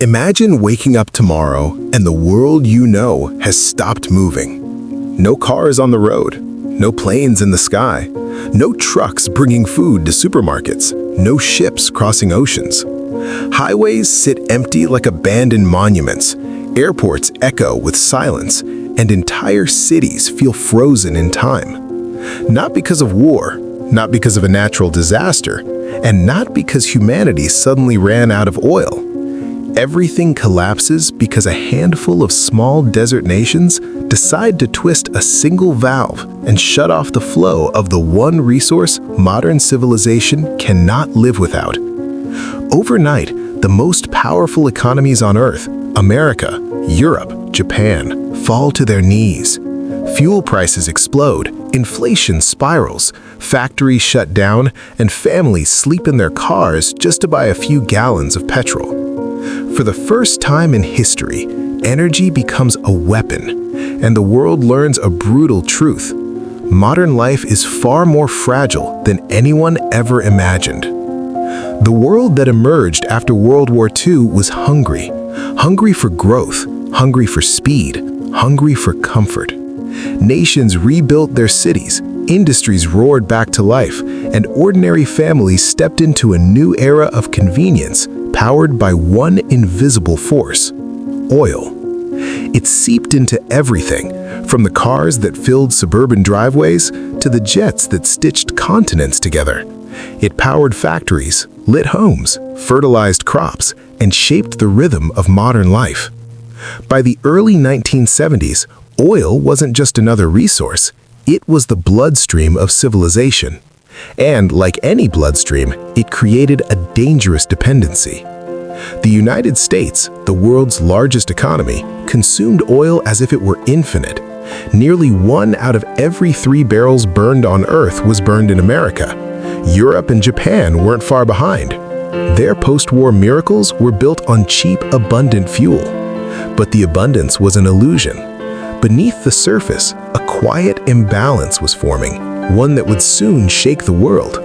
Imagine waking up tomorrow and the world you know has stopped moving. No cars on the road, no planes in the sky, no trucks bringing food to supermarkets, no ships crossing oceans. Highways sit empty like abandoned monuments, airports echo with silence, and entire cities feel frozen in time. Not because of war, not because of a natural disaster, and not because humanity suddenly ran out of oil. Everything collapses because a handful of small desert nations decide to twist a single valve and shut off the flow of the one resource modern civilization cannot live without. Overnight, the most powerful economies on Earth, America, Europe, Japan, fall to their knees. Fuel prices explode, inflation spirals, factories shut down, and families sleep in their cars just to buy a few gallons of petrol. For the first time in history, energy becomes a weapon, and the world learns a brutal truth. Modern life is far more fragile than anyone ever imagined. The world that emerged after World War II was hungry. Hungry for growth, hungry for speed, hungry for comfort. Nations rebuilt their cities, industries roared back to life, and ordinary families stepped into a new era of convenience powered by one invisible force: oil. It seeped into everything, from the cars that filled suburban driveways to the jets that stitched continents together. It powered factories, lit homes, fertilized crops, and shaped the rhythm of modern life. By the early 1970s, oil wasn't just another resource, it was the bloodstream of civilization. And like any bloodstream, it created a dangerous dependency. The United States, the world's largest economy, consumed oil as if it were infinite. Nearly 1 out of every 3 barrels burned on Earth was burned in America. Europe and Japan weren't far behind. Their post-war miracles were built on cheap, abundant fuel. But the abundance was an illusion. Beneath the surface, a quiet imbalance was forming, one that would soon shake the world.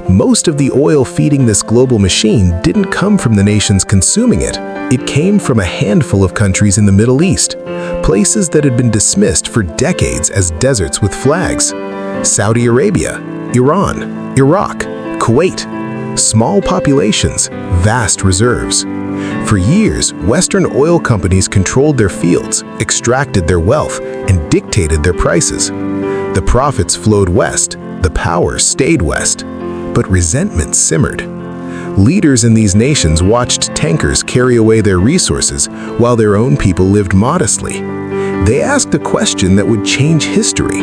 Most of the oil feeding this global machine didn't come from the nations consuming it. It came from a handful of countries in the Middle East, places that had been dismissed for decades as deserts with flags. Saudi Arabia, Iran, Iraq, Kuwait. Small populations, vast reserves. For years, Western oil companies controlled their fields, extracted their wealth, and dictated their prices. The profits flowed west, the power stayed west. But resentment simmered. Leaders in these nations watched tankers carry away their resources while their own people lived modestly. They asked a question that would change history.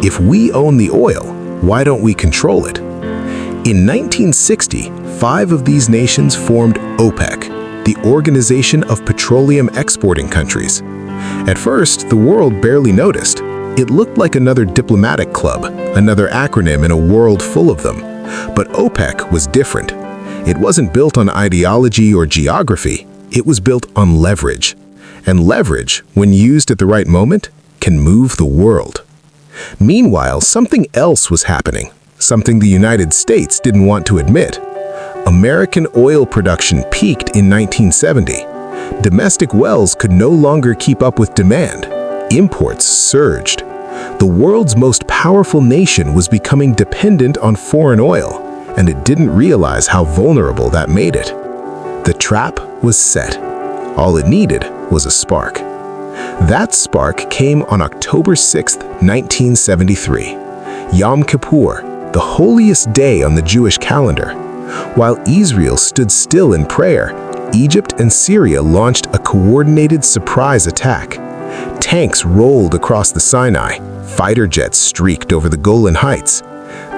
If we own the oil, why don't we control it? In 1960, 5 of these nations formed OPEC, the Organization of Petroleum Exporting Countries. At first, the world barely noticed. It looked like another diplomatic club, another acronym in a world full of them. But OPEC was different. It wasn't built on ideology or geography. It was built on leverage. And leverage, when used at the right moment, can move the world. Meanwhile, something else was happening, something the United States didn't want to admit. American oil production peaked in 1970. Domestic wells could no longer keep up with demand. Imports surged. The world's most powerful nation was becoming dependent on foreign oil, and it didn't realize how vulnerable that made it. The trap was set. All it needed was a spark. That spark came on October 6, 1973. Yom Kippur, the holiest day on the Jewish calendar. While Israel stood still in prayer, Egypt and Syria launched a coordinated surprise attack. Tanks rolled across the Sinai, fighter jets streaked over the Golan Heights.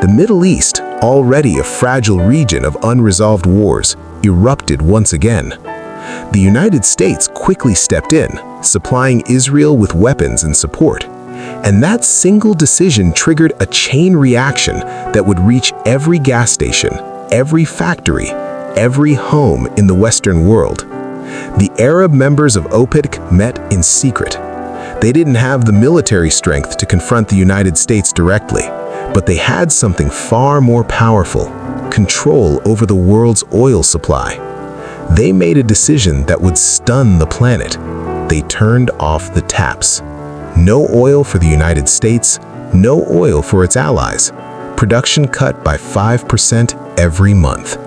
The Middle East, already a fragile region of unresolved wars, erupted once again. The United States quickly stepped in, supplying Israel with weapons and support. And that single decision triggered a chain reaction that would reach every gas station, every factory, every home in the Western world. The Arab members of OPEC met in secret. They didn't have the military strength to confront the United States directly, but they had something far more powerful: control over the world's oil supply. They made a decision that would stun the planet. They turned off the taps. No oil for the United States, no oil for its allies. Production cut by 5% every month.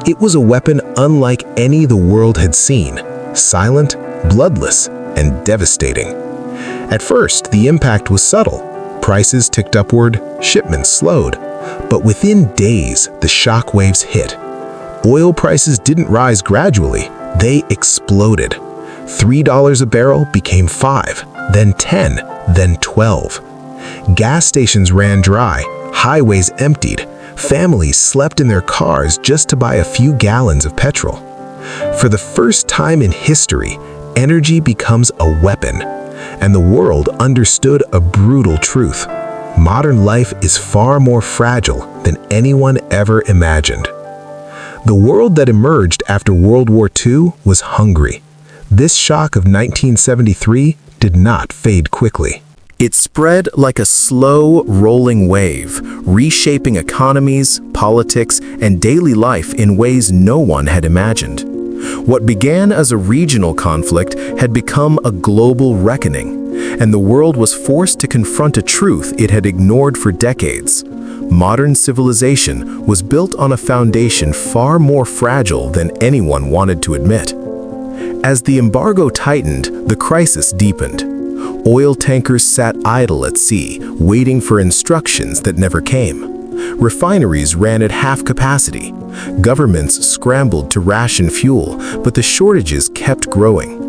It was a weapon unlike any the world had seen, silent, bloodless, and devastating. At first, the impact was subtle. Prices ticked upward, shipments slowed. But within days, the shockwaves hit. Oil prices didn't rise gradually, they exploded. $3 a barrel became $5, then $10, then $12. Gas stations ran dry, highways emptied, families slept in their cars just to buy a few gallons of petrol. For the first time in history, energy becomes a weapon, and the world understood a brutal truth. Modern life is far more fragile than anyone ever imagined. The world that emerged after World War II was hungry. This shock of 1973 did not fade quickly. It spread like a slow, rolling wave, reshaping economies, politics, and daily life in ways no one had imagined. What began as a regional conflict had become a global reckoning, and the world was forced to confront a truth it had ignored for decades. Modern civilization was built on a foundation far more fragile than anyone wanted to admit. As the embargo tightened, the crisis deepened. Oil tankers sat idle at sea, waiting for instructions that never came. Refineries ran at half capacity. Governments scrambled to ration fuel, but the shortages kept growing.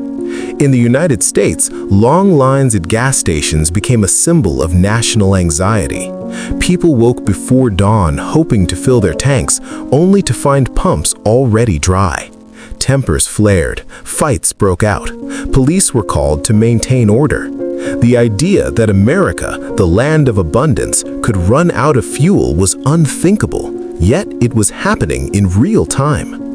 In the United States, long lines at gas stations became a symbol of national anxiety. People woke before dawn hoping to fill their tanks, only to find pumps already dry. Tempers flared, fights broke out. Police were called to maintain order. The idea that America, the land of abundance, could run out of fuel was unthinkable, yet it was happening in real time.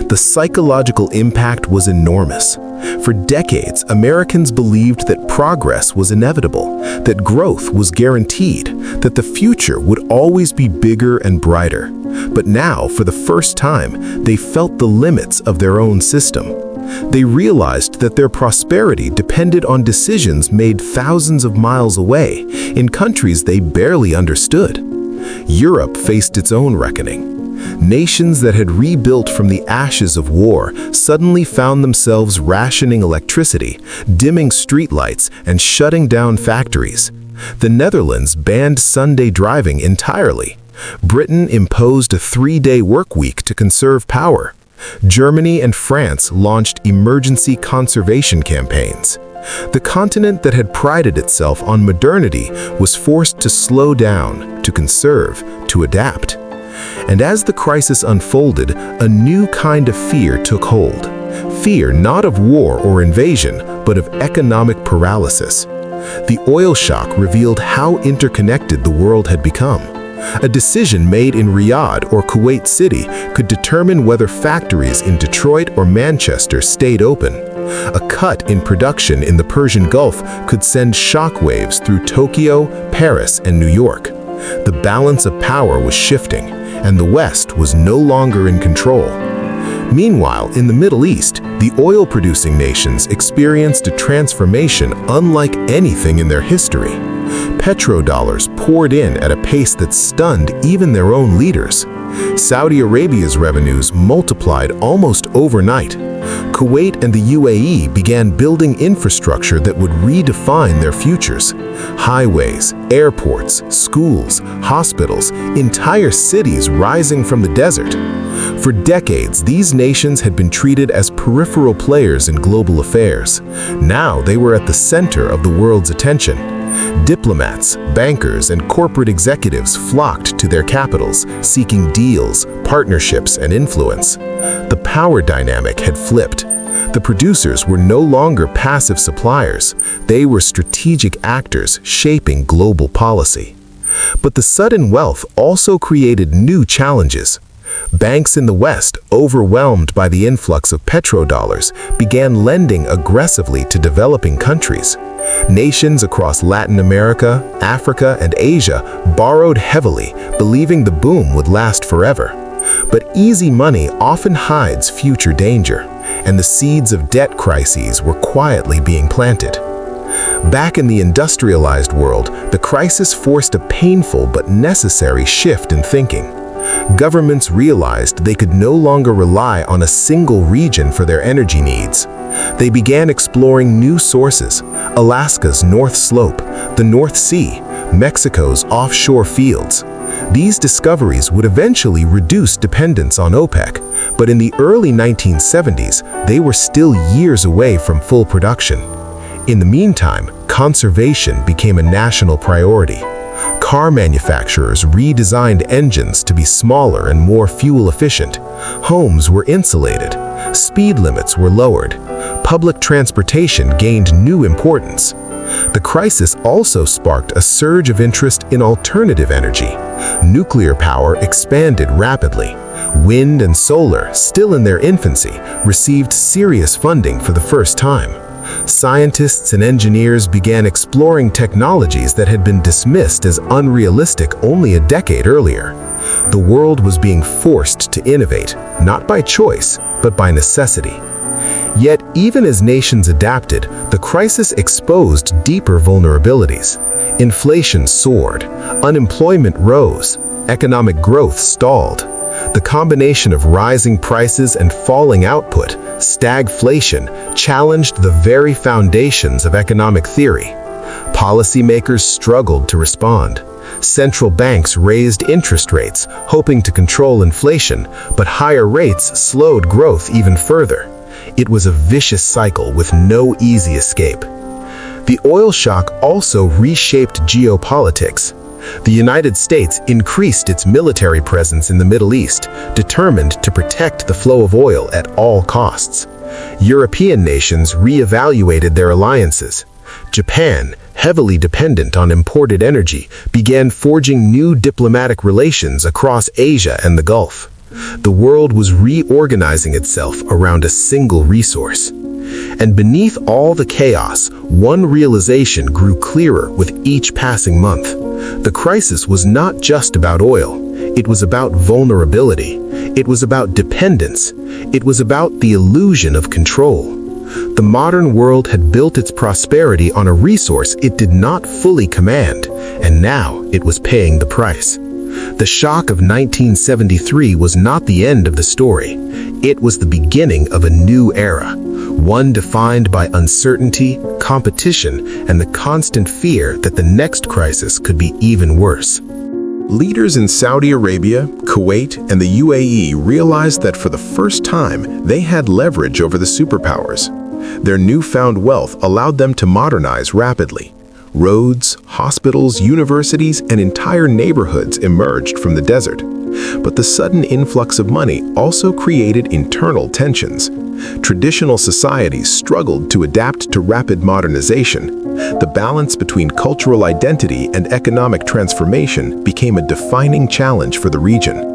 The psychological impact was enormous. For decades, Americans believed that progress was inevitable, that growth was guaranteed, that the future would always be bigger and brighter. But now, for the first time, they felt the limits of their own system. They realized that their prosperity depended on decisions made thousands of miles away, in countries they barely understood. Europe faced its own reckoning. Nations that had rebuilt from the ashes of war suddenly found themselves rationing electricity, dimming streetlights, and shutting down factories. The Netherlands banned Sunday driving entirely. Britain imposed a 3-day work week to conserve power. Germany and France launched emergency conservation campaigns. The continent that had prided itself on modernity was forced to slow down, to conserve, to adapt. And as the crisis unfolded, a new kind of fear took hold. Fear not of war or invasion, but of economic paralysis. The oil shock revealed how interconnected the world had become. A decision made in Riyadh or Kuwait City could determine whether factories in Detroit or Manchester stayed open. A cut in production in the Persian Gulf could send shockwaves through Tokyo, Paris, and New York. The balance of power was shifting, and the West was no longer in control. Meanwhile, in the Middle East, the oil-producing nations experienced a transformation unlike anything in their history. Petrodollars poured in at a pace that stunned even their own leaders. Saudi Arabia's revenues multiplied almost overnight. Kuwait and the UAE began building infrastructure that would redefine their futures. Highways, airports, schools, hospitals, entire cities rising from the desert. For decades, these nations had been treated as peripheral players in global affairs. Now they were at the center of the world's attention. Diplomats, bankers, and corporate executives flocked to their capitals, seeking deals, partnerships, and influence. The power dynamic had flipped. The producers were no longer passive suppliers. They were strategic actors shaping global policy. But the sudden wealth also created new challenges. Banks in the West, overwhelmed by the influx of petrodollars, began lending aggressively to developing countries. Nations across Latin America, Africa, and Asia borrowed heavily, believing the boom would last forever. But easy money often hides future danger, and the seeds of debt crises were quietly being planted. Back in the industrialized world, the crisis forced a painful but necessary shift in thinking. Governments realized they could no longer rely on a single region for their energy needs. They began exploring new sources: Alaska's North Slope, the North Sea, Mexico's offshore fields. These discoveries would eventually reduce dependence on OPEC, but in the early 1970s, they were still years away from full production. In the meantime, conservation became a national priority. Car manufacturers redesigned engines to be smaller and more fuel-efficient. Homes were insulated. Speed limits were lowered. Public transportation gained new importance. The crisis also sparked a surge of interest in alternative energy. Nuclear power expanded rapidly. Wind and solar, still in their infancy, received serious funding for the first time. Scientists and engineers began exploring technologies that had been dismissed as unrealistic only a decade earlier. The world was being forced to innovate, not by choice, but by necessity. Yet, even as nations adapted, the crisis exposed deeper vulnerabilities. Inflation soared, unemployment rose, economic growth stalled. The combination of rising prices and falling output, stagflation, challenged the very foundations of economic theory. Policymakers struggled to respond. Central banks raised interest rates, hoping to control inflation, but higher rates slowed growth even further. It was a vicious cycle with no easy escape. The oil shock also reshaped geopolitics. The United States increased its military presence in the Middle East, determined to protect the flow of oil at all costs. European nations re-evaluated their alliances. Japan, heavily dependent on imported energy, began forging new diplomatic relations across Asia and the Gulf. The world was reorganizing itself around a single resource. And beneath all the chaos, one realization grew clearer with each passing month. The crisis was not just about oil. It was about vulnerability. It was about dependence. It was about the illusion of control. The modern world had built its prosperity on a resource it did not fully command, and now it was paying the price. The shock of 1973 was not the end of the story. It was the beginning of a new era, one defined by uncertainty, competition, and the constant fear that the next crisis could be even worse. Leaders in Saudi Arabia, Kuwait, and the UAE realized that for the first time, they had leverage over the superpowers. Their newfound wealth allowed them to modernize rapidly. Roads, hospitals, universities, and entire neighborhoods emerged from the desert. But the sudden influx of money also created internal tensions. Traditional societies struggled to adapt to rapid modernization. The balance between cultural identity and economic transformation became a defining challenge for the region.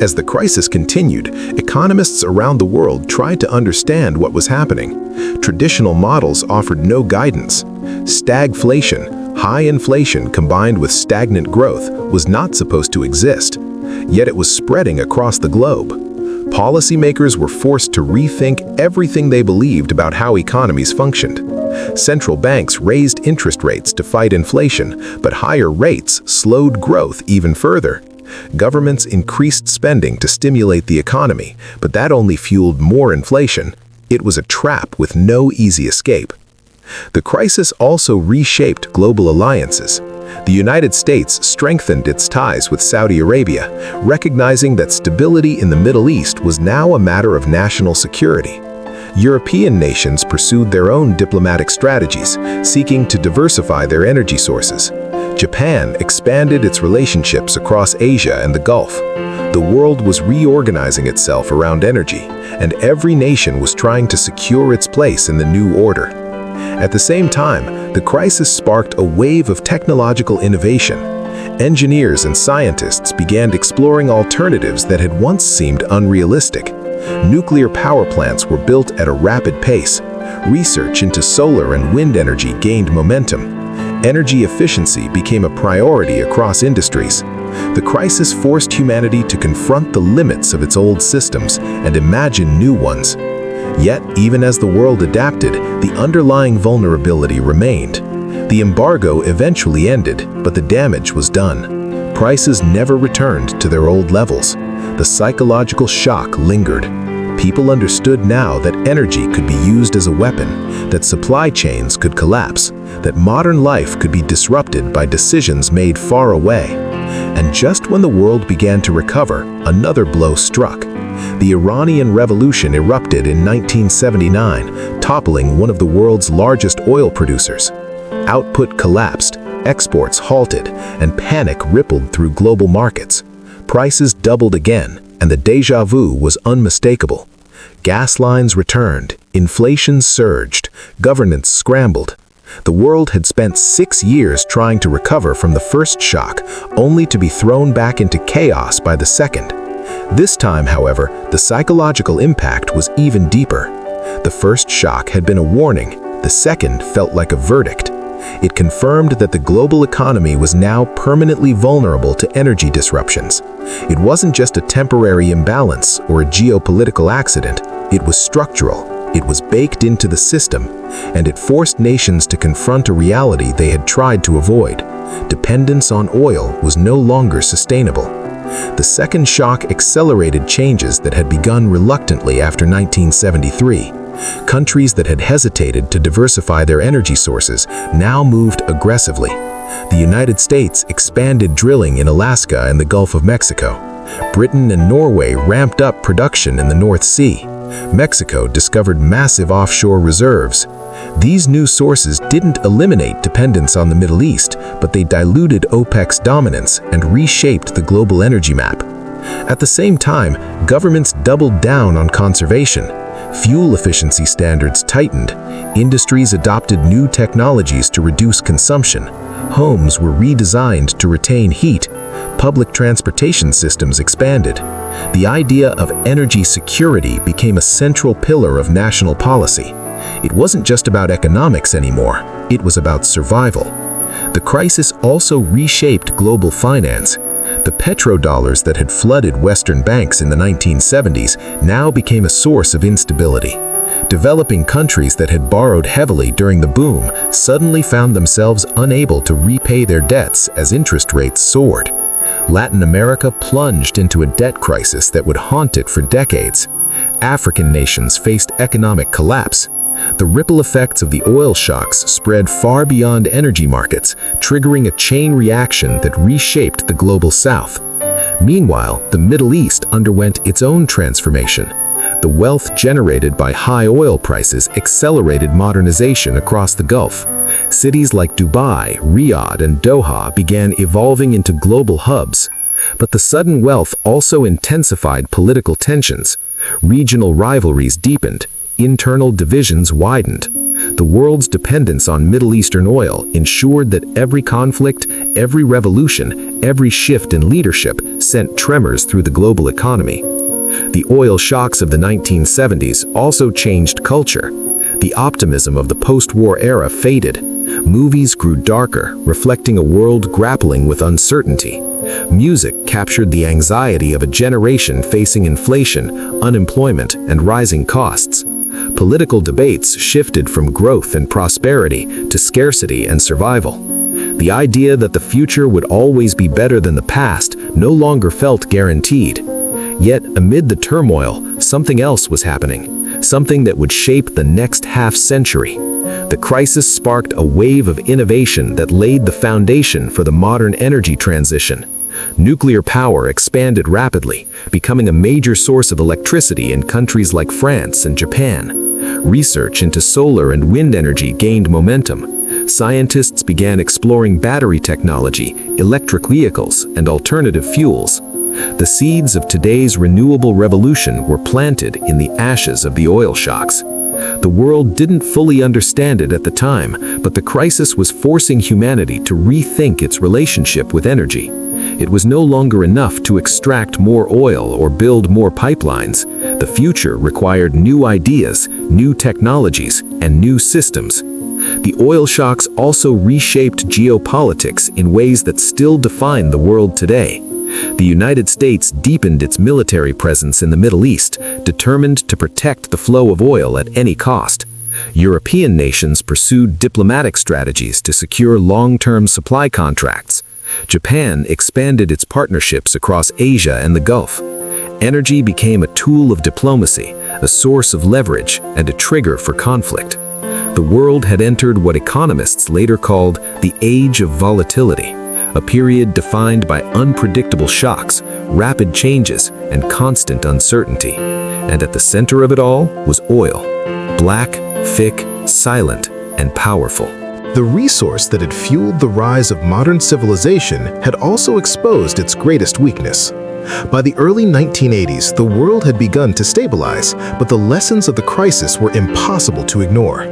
As the crisis continued, economists around the world tried to understand what was happening. Traditional models offered no guidance. Stagflation, high inflation combined with stagnant growth, was not supposed to exist. Yet it was spreading across the globe. Policymakers were forced to rethink everything they believed about how economies functioned. Central banks raised interest rates to fight inflation, but higher rates slowed growth even further. Governments increased spending to stimulate the economy, but that only fueled more inflation. It was a trap with no easy escape. The crisis also reshaped global alliances. The United States strengthened its ties with Saudi Arabia, recognizing that stability in the Middle East was now a matter of national security. European nations pursued their own diplomatic strategies, seeking to diversify their energy sources. Japan expanded its relationships across Asia and the Gulf. The world was reorganizing itself around energy, and every nation was trying to secure its place in the new order. At the same time, the crisis sparked a wave of technological innovation. Engineers and scientists began exploring alternatives that had once seemed unrealistic. Nuclear power plants were built at a rapid pace. Research into solar and wind energy gained momentum. Energy efficiency became a priority across industries. The crisis forced humanity to confront the limits of its old systems and imagine new ones. Yet, even as the world adapted, the underlying vulnerability remained. The embargo eventually ended, but the damage was done. Prices never returned to their old levels. The psychological shock lingered. People understood now that energy could be used as a weapon, that supply chains could collapse, that modern life could be disrupted by decisions made far away. And just when the world began to recover, another blow struck. The Iranian Revolution erupted in 1979, toppling one of the world's largest oil producers. Output collapsed, exports halted, and panic rippled through global markets. Prices doubled again, and the déjà vu was unmistakable. Gas lines returned, inflation surged, governments scrambled. The world had spent 6 years trying to recover from the first shock, only to be thrown back into chaos by the second. This time, however, the psychological impact was even deeper. The first shock had been a warning, the second felt like a verdict. It confirmed that the global economy was now permanently vulnerable to energy disruptions. It wasn't just a temporary imbalance or a geopolitical accident, it was structural. It was baked into the system, and it forced nations to confront a reality they had tried to avoid. Dependence on oil was no longer sustainable. The second shock accelerated changes that had begun reluctantly after 1973. Countries that had hesitated to diversify their energy sources now moved aggressively. The United States expanded drilling in Alaska and the Gulf of Mexico. Britain and Norway ramped up production in the North Sea. Mexico discovered massive offshore reserves. These new sources didn't eliminate dependence on the Middle East, but they diluted OPEC's dominance and reshaped the global energy map. At the same time, governments doubled down on conservation. Fuel efficiency standards tightened. Industries adopted new technologies to reduce consumption. Homes were redesigned to retain heat. Public transportation systems expanded. The idea of energy security became a central pillar of national policy. It wasn't just about economics anymore, it was about survival. The crisis also reshaped global finance. The petrodollars that had flooded Western banks in the 1970s now became a source of instability. Developing countries that had borrowed heavily during the boom suddenly found themselves unable to repay their debts as interest rates soared. Latin America plunged into a debt crisis that would haunt it for decades. African nations faced economic collapse. The ripple effects of the oil shocks spread far beyond energy markets, triggering a chain reaction that reshaped the global South. Meanwhile, the Middle East underwent its own transformation. The wealth generated by high oil prices accelerated modernization across the Gulf. Cities like Dubai, Riyadh, and Doha began evolving into global hubs. But the sudden wealth also intensified political tensions. Regional rivalries deepened. Internal divisions widened. The world's dependence on Middle Eastern oil ensured that every conflict, every revolution, every shift in leadership sent tremors through the global economy. The oil shocks of the 1970s also changed culture. The optimism of the post-war era faded. Movies grew darker, reflecting a world grappling with uncertainty. Music captured the anxiety of a generation facing inflation, unemployment, and rising costs. Political debates shifted from growth and prosperity to scarcity and survival. The idea that the future would always be better than the past no longer felt guaranteed. Yet, amid the turmoil, something else was happening, something that would shape the next half-century. The crisis sparked a wave of innovation that laid the foundation for the modern energy transition. Nuclear power expanded rapidly, becoming a major source of electricity in countries like France and Japan. Research into solar and wind energy gained momentum. Scientists began exploring battery technology, electric vehicles, and alternative fuels. The seeds of today's renewable revolution were planted in the ashes of the oil shocks. The world didn't fully understand it at the time, but the crisis was forcing humanity to rethink its relationship with energy. It was no longer enough to extract more oil or build more pipelines. The future required new ideas, new technologies, and new systems. The oil shocks also reshaped geopolitics in ways that still define the world today. The United States deepened its military presence in the Middle East, determined to protect the flow of oil at any cost. European nations pursued diplomatic strategies to secure long-term supply contracts. Japan expanded its partnerships across Asia and the Gulf. Energy became a tool of diplomacy, a source of leverage, and a trigger for conflict. The world had entered what economists later called the Age of Volatility, a period defined by unpredictable shocks, rapid changes, and constant uncertainty. And at the center of it all was oil, black, thick, silent, and powerful. The resource that had fueled the rise of modern civilization had also exposed its greatest weakness. By the early 1980s, the world had begun to stabilize, but the lessons of the crisis were impossible to ignore.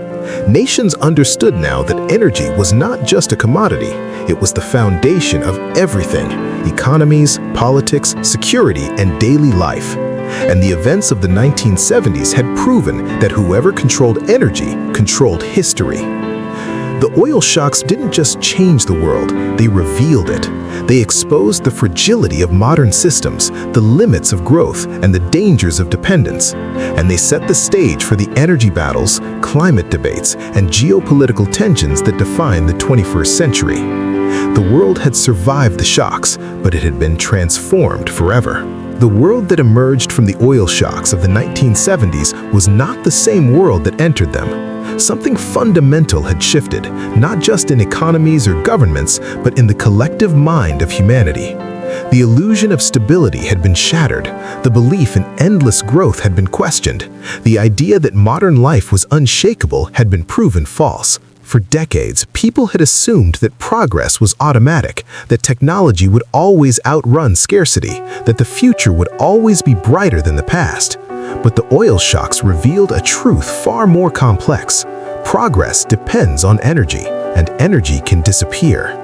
Nations understood now that energy was not just a commodity, it was the foundation of everything: economies, politics, security, and daily life. And the events of the 1970s had proven that whoever controlled energy controlled history. The oil shocks didn't just change the world, they revealed it. They exposed the fragility of modern systems, the limits of growth, and the dangers of dependence. And they set the stage for the energy battles, climate debates, and geopolitical tensions that define the 21st century. The world had survived the shocks, but it had been transformed forever. The world that emerged from the oil shocks of the 1970s was not the same world that entered them. Something fundamental had shifted, not just in economies or governments, but in the collective mind of humanity. The illusion of stability had been shattered. The belief in endless growth had been questioned. The idea that modern life was unshakable had been proven false. For decades, people had assumed that progress was automatic, that technology would always outrun scarcity, that the future would always be brighter than the past. But the oil shocks revealed a truth far more complex. Progress depends on energy, and energy can disappear.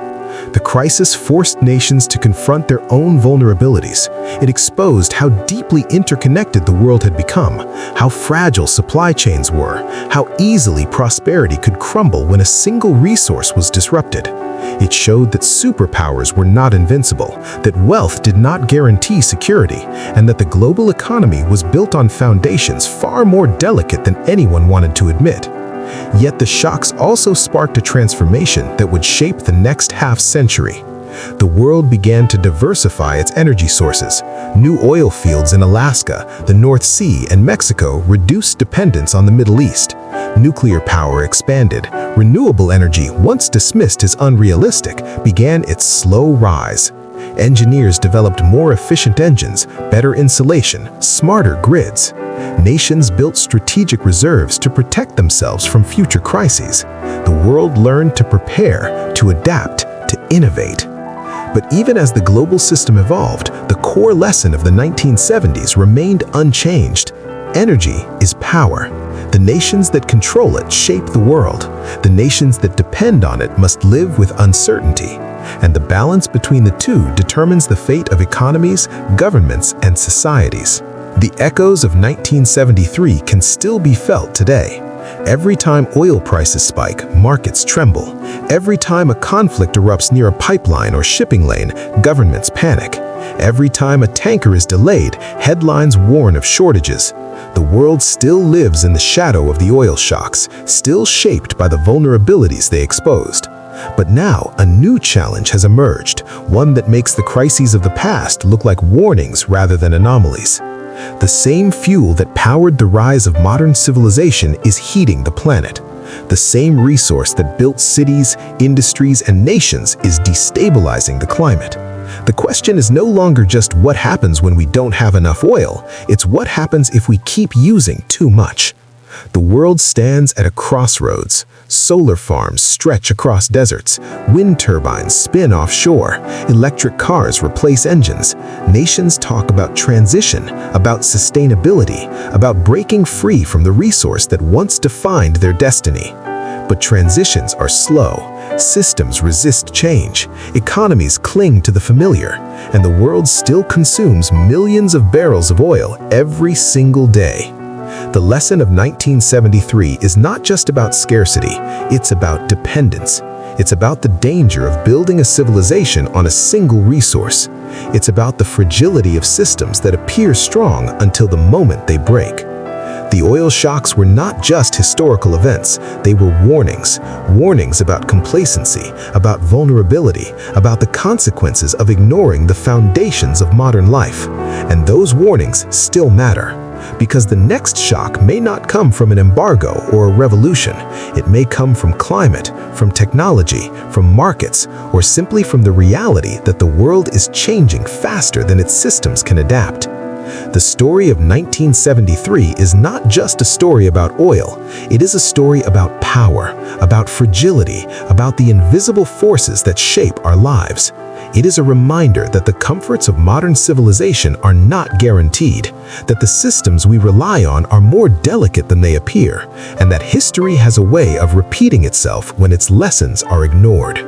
The crisis forced nations to confront their own vulnerabilities. It exposed how deeply interconnected the world had become, how fragile supply chains were, how easily prosperity could crumble when a single resource was disrupted. It showed that superpowers were not invincible, that wealth did not guarantee security, and that the global economy was built on foundations far more delicate than anyone wanted to admit. Yet the shocks also sparked a transformation that would shape the next half-century. The world began to diversify its energy sources. New oil fields in Alaska, the North Sea, and Mexico reduced dependence on the Middle East. Nuclear power expanded. Renewable energy, once dismissed as unrealistic, began its slow rise. Engineers developed more efficient engines, better insulation, smarter grids. Nations built strategic reserves to protect themselves from future crises. The world learned to prepare, to adapt, to innovate. But even as the global system evolved, the core lesson of the 1970s remained unchanged. Energy is power. The nations that control it shape the world. The nations that depend on it must live with uncertainty. And the balance between the two determines the fate of economies, governments, and societies. The echoes of 1973 can still be felt today. Every time oil prices spike, markets tremble. Every time a conflict erupts near a pipeline or shipping lane, governments panic. Every time a tanker is delayed, headlines warn of shortages. The world still lives in the shadow of the oil shocks, still shaped by the vulnerabilities they exposed. But now, a new challenge has emerged, one that makes the crises of the past look like warnings rather than anomalies. The same fuel that powered the rise of modern civilization is heating the planet. The same resource that built cities, industries, and nations is destabilizing the climate. The question is no longer just what happens when we don't have enough oil, it's what happens if we keep using too much. The world stands at a crossroads. Solar farms stretch across deserts. Wind turbines spin offshore. Electric cars replace engines. Nations talk about transition, about sustainability, about breaking free from the resource that once defined their destiny. But transitions are slow. Systems resist change. Economies cling to the familiar. And the world still consumes millions of barrels of oil every single day. The lesson of 1973 is not just about scarcity, it's about dependence. It's about the danger of building a civilization on a single resource. It's about the fragility of systems that appear strong until the moment they break. The oil shocks were not just historical events, they were warnings. Warnings about complacency, about vulnerability, about the consequences of ignoring the foundations of modern life. And those warnings still matter. Because the next shock may not come from an embargo or a revolution. It may come from climate, from technology, from markets, or simply from the reality that the world is changing faster than its systems can adapt. The story of 1973 is not just a story about oil. It is a story about power, about fragility, about the invisible forces that shape our lives. It is a reminder that the comforts of modern civilization are not guaranteed, that the systems we rely on are more delicate than they appear, and that history has a way of repeating itself when its lessons are ignored.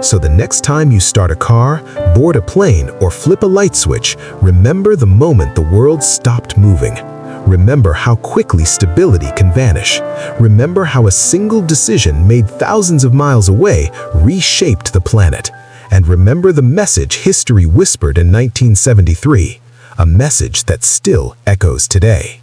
So the next time you start a car, board a plane, or flip a light switch, remember the moment the world stopped moving. Remember how quickly stability can vanish. Remember how a single decision made thousands of miles away reshaped the planet. And remember the message history whispered in 1973, a message that still echoes today.